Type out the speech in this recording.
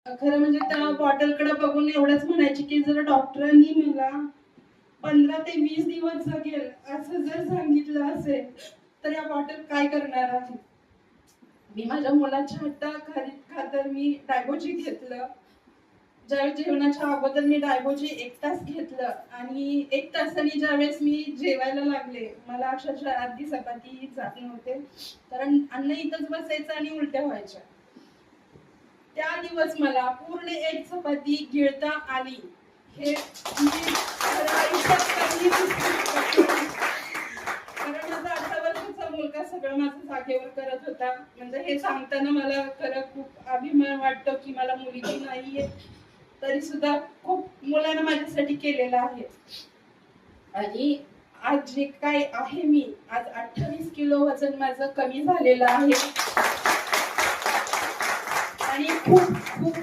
खरं म्हणजे त्या बॉटलकडे बघून एवढंच म्हणायची की जर डॉक्टरांनी मला 15 ते 20 दिवस जगेल असं जर सांगितलं असेल तर या बॉटल काय करणार आहे. मी माझ्या मुलाच्या खातर मी डायबोजी घेतलं. ज्यावेळेस जेवणाच्या अगोदर मी डायबोजी 1 तास घेतलं आणि 1 तासाने ज्यावेळेस मी जेवायला लागले, मला अक्षरशः अर्धी चपाती जात नव्हते, कारण अन्न इथंच बसायचं आणि उलट्या व्हायच्या. त्या दिवस मला पूर्ण 1 चपाती गिळता आली. हे मी खरं आयुष्यात कधीच विसरू शकत नाही. कारण माझा 8 वर्षाचा मुलगा सगळं माझं जागेवर करत होता. म्हणजे हे सांगताना मला खरं खूप अभिमान वाटतो की मला मुलगी नाहीये, तरी सुद्धा खूप मुलानं माझ्यासाठी केलेलं आहे. आणि आज जे काय आहे मी, आज 28 किलो वजन माझं कमी झालेलं आहे. आणि खूप खूप